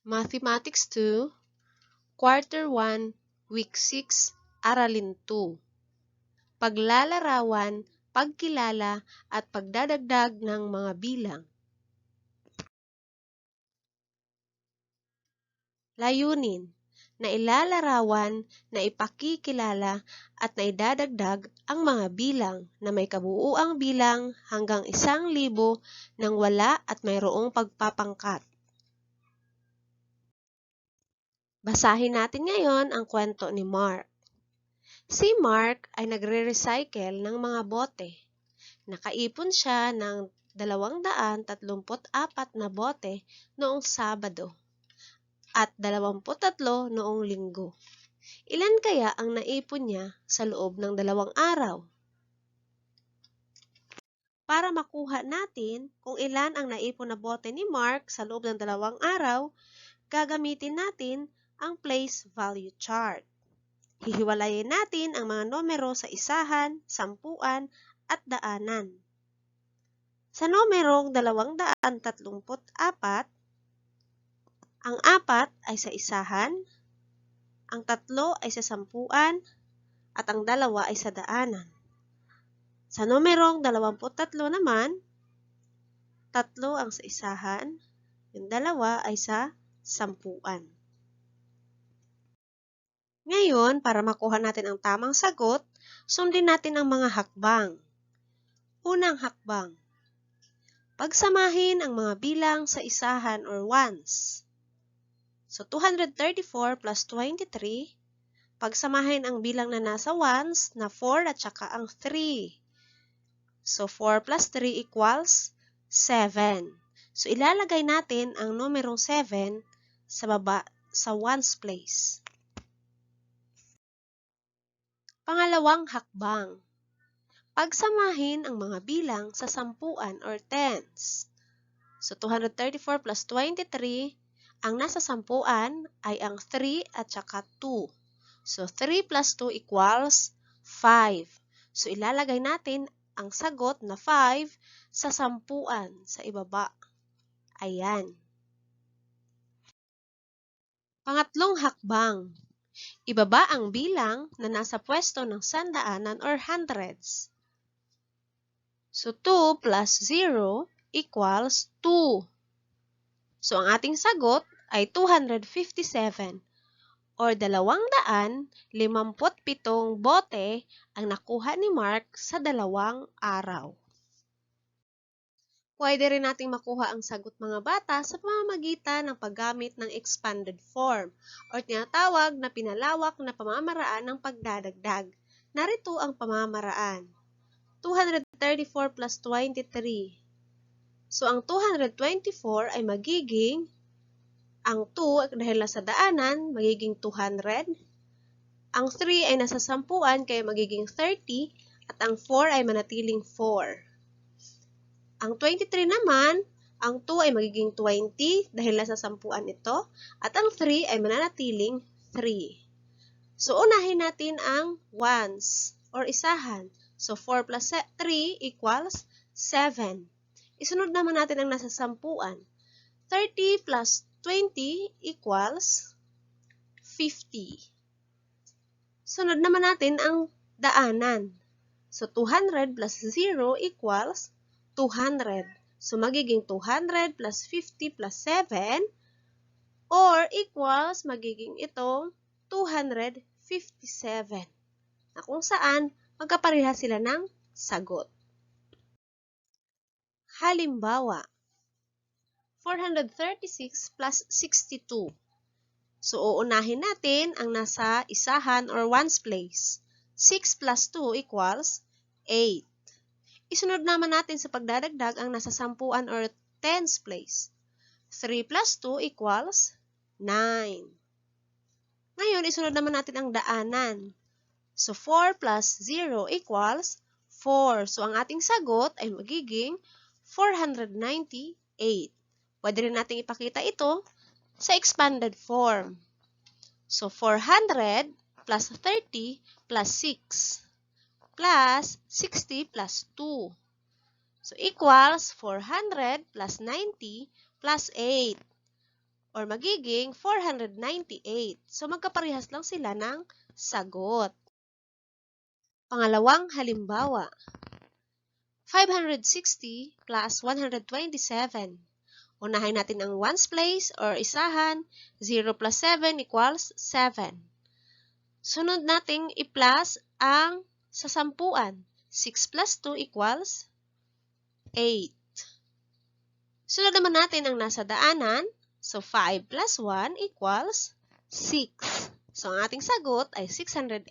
Mathematics 2, Quarter 1, Week 6, Aralin 2. Paglalarawan, pagkilala, at pagdadagdag ng mga bilang. Layunin, na ilalarawan, na ipakikilala, at na idadagdag ang mga bilang na may kabuuang bilang hanggang 1,000 nang wala at mayroong pagpapangkat. Basahin natin ngayon ang kwento ni Mark. Si Mark ay nagre-recycle ng mga bote. Nakaipon siya ng 234 na bote noong Sabado at 23 noong Linggo. Ilan kaya ang naipon niya sa loob ng 2 araw? Para makuha natin kung ilan ang naipon na bote ni Mark sa loob ng 2 araw, gagamitin natin ang place value chart. Hihiwalayin natin ang mga numero sa isahan, sampuan, at daanan. Sa numerong 234, ang 4 ay sa isahan, ang 3 ay sa sampuan, at ang 2 ay sa daanan. Sa numerong 23 naman, 3 ang sa isahan, yung 2 ay sa sampuan. Ngayon, para makuha natin ang tamang sagot, sundin natin ang mga hakbang. Unang hakbang. Pagsamahin ang mga bilang sa isahan or ones. So, 234 plus 23, pagsamahin ang bilang na nasa ones na 4 at saka ang 3. So, 4 plus 3 equals 7. So, ilalagay natin ang numerong 7 sa baba sa ones place. Pangalawang hakbang. Pagsamahin ang mga bilang sa sampuan or tens. So, 234 plus 23, ang nasa sampuan ay ang 3 at saka 2. So, 3 plus 2 equals 5. So, ilalagay natin ang sagot na 5 sa sampuan sa ibaba. Ayan. Pangatlong hakbang. Ibaba ang bilang na nasa pwesto ng sandaanan or hundreds. So, 2 plus 0 equals 2. So, ang ating sagot ay 257 or 257 bote ang nakuha ni Mark sa 2 araw. Pwede rin nating makuha ang sagot mga bata sa pamamagitan ng paggamit ng expanded form o tinatawag na pinalawak na pamamaraan ng pagdadagdag. Narito ang pamamaraan. 234 plus 23. So, ang 224 ay magiging, ang 2 dahil nasa daanan, magiging 200. Ang 3 ay nasa sampuan, kaya magiging 30. At ang 4 ay manatiling 4. Ang 23 naman, ang 2 ay magiging 20 dahil nasa sampuan ito. At ang 3 ay mananatiling 3. So, unahin natin ang ones or isahan. So, 4 plus 3 equals 7. Isunod naman natin ang nasa sampuan. 30 plus 20 equals 50. Sunod naman natin ang daanan. So, 200 plus 0 equals 200. So, magiging 200 plus 50 plus 7 or equals magiging itong 257 na kung saan magkapareha sila ng sagot. Halimbawa, 436 plus 62. So, uunahin natin ang nasa isahan or ones place. 6 plus 2 equals 8. Isunod naman natin sa pagdadagdag ang nasa sampuan or tens place. 3 plus 2 equals 9. Ngayon, isunod naman natin ang daanan. So, 4 plus 0 equals 4. So, ang ating sagot ay magiging 498. Pwede rin natin ipakita ito sa expanded form. So, 400 plus 30 plus 6 plus 60 plus 2. So, equals 400 plus 90 plus 8. or magiging 498. So magkaparehas lang sila ng sagot. Pangalawang halimbawa, 560 plus 127. Unahin natin ang ones place or isahan, 0 plus 7 equals 7. Sunod nating i-plus ang sasampuan, 6 plus 2 equals 8. Sunod naman natin ang nasa daanan, so 5 plus 1 equals 6. So ang ating sagot ay 687.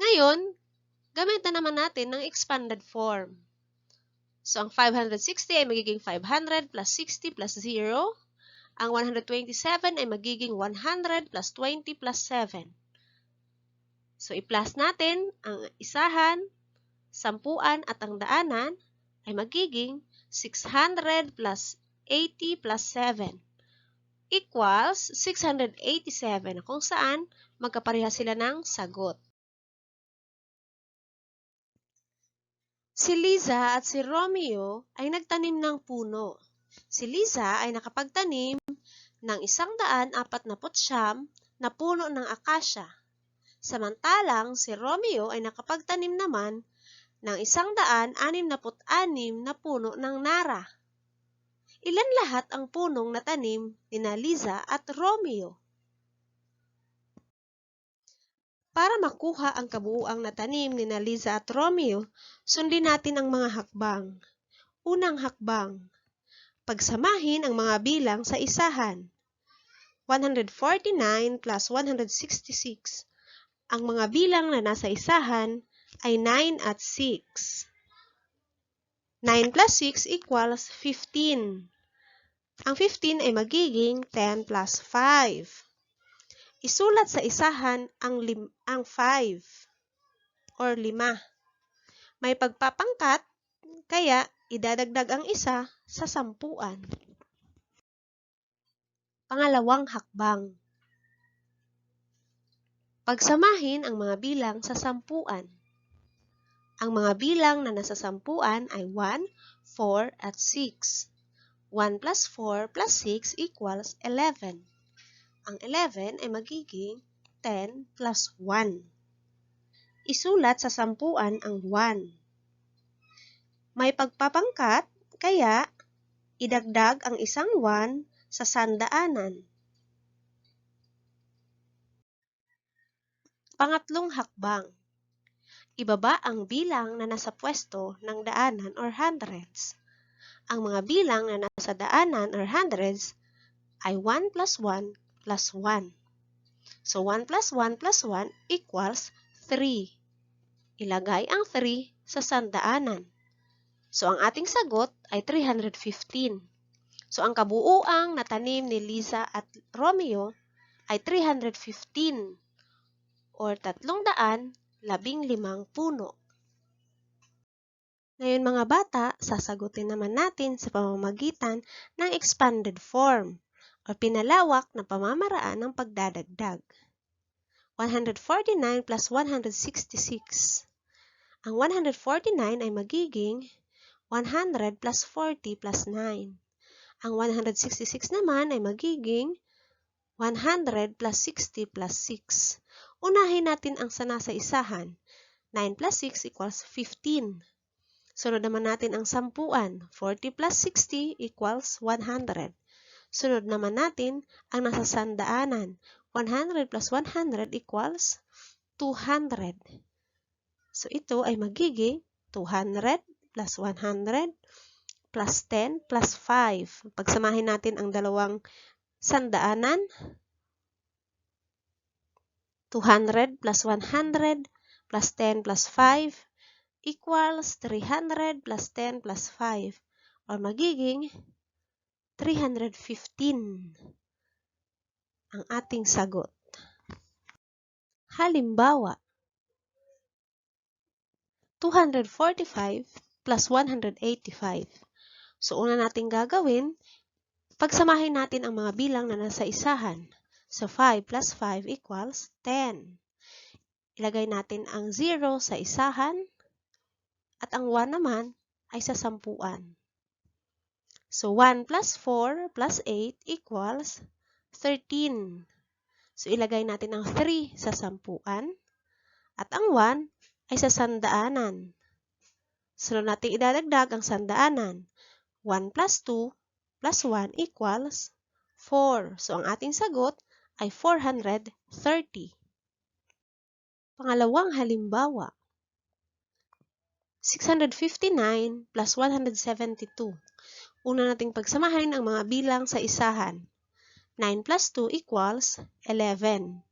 Ngayon, gamitan naman natin ng expanded form. So, ang 560 ay magiging 500 plus 60 plus 0. Ang 127 ay magiging 100 plus 20 plus 7. So, i-plus natin ang isahan, sampuan at ang daanan ay magiging 600 plus 80 plus 7 equals 687, kung saan magkapareha sila ng sagot. Si Liza at si Romeo ay nagtanim ng puno. Si Liza ay nakapagtanim ng 149 na puno ng akasya. Samantalang si Romeo ay nakapagtanim naman ng 166 na puno ng nara. Ilan lahat ang punong natanim nina Liza at Romeo? Para makuha ang kabuuang natanim ni Liza at Romeo, sundin natin ang mga hakbang. Unang hakbang, pagsamahin ang mga bilang sa isahan. 149 plus 166. Ang mga bilang na nasa isahan ay 9 at 6. 9 plus 6 equals 15. Ang 15 ay magiging 10 plus 5. Isulat sa isahan ang 5 or 5. May pagpapangkat, kaya idadagdag ang isa sa sampuan. Pangalawang hakbang. Pagsamahin ang mga bilang sa sampuan. Ang mga bilang na nasa sampuan ay 1, 4 at 6. 1 plus 4 plus 6 equals 11. Ang 11 ay magiging 10 plus 1. Isulat sa sampuan ang 1. May pagpapangkat, kaya idagdag ang isang 1 sa sandaanan. Pangatlong hakbang. Ibaba ang bilang na nasa pwesto ng daanan or hundreds. Ang mga bilang na nasa daanan or hundreds ay 1 plus 1 plus 1. So, 1 plus 1 plus 1 equals 3. Ilagay ang 3 sa sandaanan. So, ang ating sagot ay 315. So, ang kabuuang natanim ni Liza at Romeo ay 315 or 315 puno. Ngayon mga bata, sasagutin naman natin sa pamamagitan ng expanded form o pinalawak na pamamaraan ng pagdadagdag. 149 plus 166. Ang 149 ay magiging 100 plus 40 plus 9. Ang 166 naman ay magiging 100 plus 60 plus 6. Unahin natin ang nasa isahan. 9 plus 6 equals 15. Sunod naman natin ang sampuan. 40 plus 60 equals 100. Sunod naman natin ang nasa sandaanan. 100 plus 100 equals 200. So, ito ay magiging 200 plus 100 plus 10 plus 5. Pagsamahin natin ang dalawang sandaanan. 200 plus 100 plus 10 plus 5 equals 300 plus 10 plus 5 or magiging 315 ang ating sagot. Halimbawa, 245 plus 185. So, una natin gagawin, pagsamahin natin ang mga bilang na nasa isahan. So, 5 plus 5 equals 10. Ilagay natin ang 0 sa isahan at ang 1 naman ay sa sampuan. So, 1 plus 4 plus 8 equals 13. So, ilagay natin ang 3 sa sampuan at ang 1 ay sa sandaanan. Sunod natin idadagdag ang sandaanan. 1 plus 2 plus 1 equals 4. So, ang ating sagot ay 430. Pangalawang halimbawa, 659 plus 172. Una nating pagsamahin ang mga bilang sa isahan. 9 plus 2 equals 11.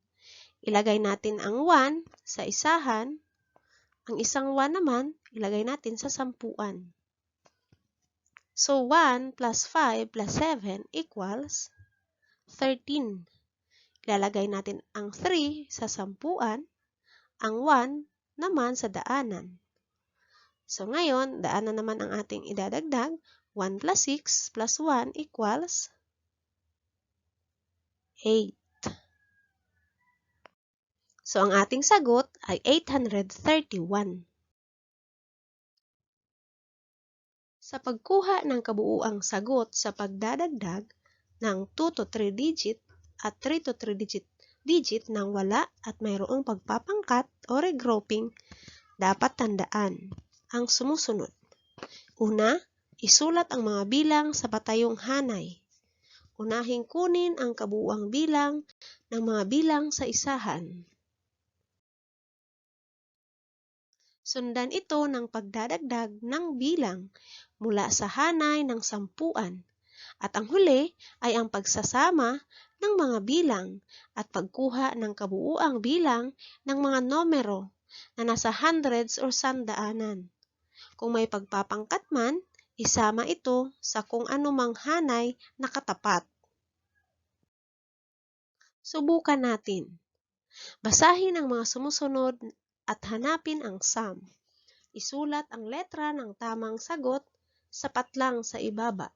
Ilagay natin ang 1 sa isahan. Ang isang 1 naman, ilagay natin sa sampuan. So, 1 plus 5 plus 7 equals 13. Ilalagay natin ang 3 sa sampuan, ang 1 naman sa daanan. So, ngayon, daanan naman ang ating idadagdag. 1 plus 6 plus 1 equals 8. So, ang ating sagot ay 831. Sa pagkuha ng kabuuang sagot sa pagdadagdag ng 2 to 3 digit at 3 to 3 digit ng wala at mayroong pagpapangkat o regrouping, dapat tandaan ang sumusunod. Una, isulat ang mga bilang sa patayong hanay. Unahing kunin ang kabuuang bilang ng mga bilang sa isahan. Sundan ito ng pagdadagdag ng bilang mula sa hanay ng sampuan. At ang huli ay ang pagsasama ng mga bilang at pagkuha ng kabuuang bilang ng mga numero na nasa hundreds or sandaanan. Kung may pagpapangkat man, isama ito sa kung anumang hanay na katapat. Subukan natin. Basahin ang mga sumusunod at hanapin ang sum. Isulat ang letra ng tamang sagot sapat lang sa ibaba.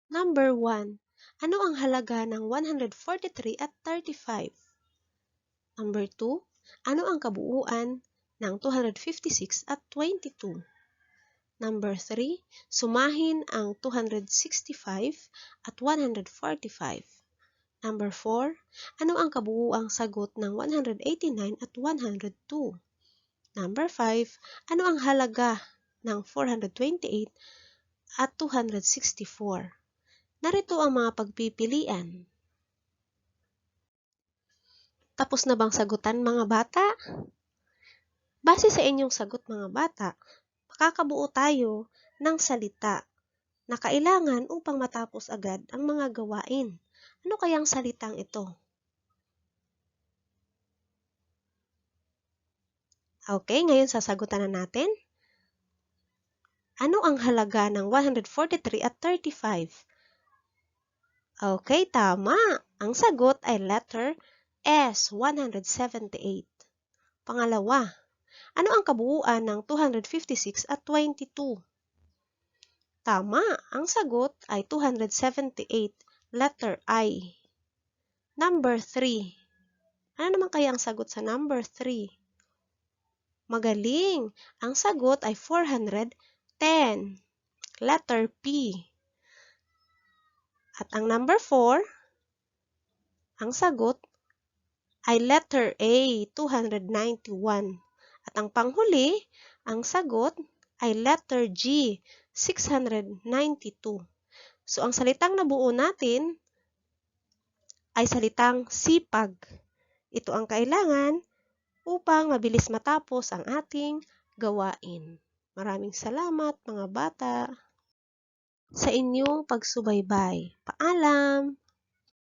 Number 1. Ano ang halaga ng 143 at 35? Number 2. Ano ang kabuuan ng 256 at 22? Number 3. Sumahin ang 265 at 145. Number 4. Ano ang kabuuang sagot ng 189 at 102? Number 5. Ano ang halaga ng 428 at 264? Narito ang mga pagpipilian. Tapos na bang sagutan mga bata? Base sa inyong sagot mga bata, makakabuo tayo ng salita na kailangan upang matapos agad ang mga gawain. Ano kayang salitang ito? Okay, ngayon sasagutan na natin. Ano ang halaga ng 143 at 35? Okay, tama. Ang sagot ay letter S, 178. Pangalawa, ano ang kabuuan ng 256 at 22? Tama, ang sagot ay 278, letter I. Number 3. Ano naman kaya ang sagot sa number 3? Magaling! Ang sagot ay 410, letter P. At ang number 4, ang sagot ay letter A, 291. At ang panghuli, ang sagot ay letter G, 692. So, ang salitang nabuo natin ay salitang sipag. Ito ang kailangan upang mabilis matapos ang ating gawain. Maraming salamat mga bata sa inyong pagsubaybay. Paalam!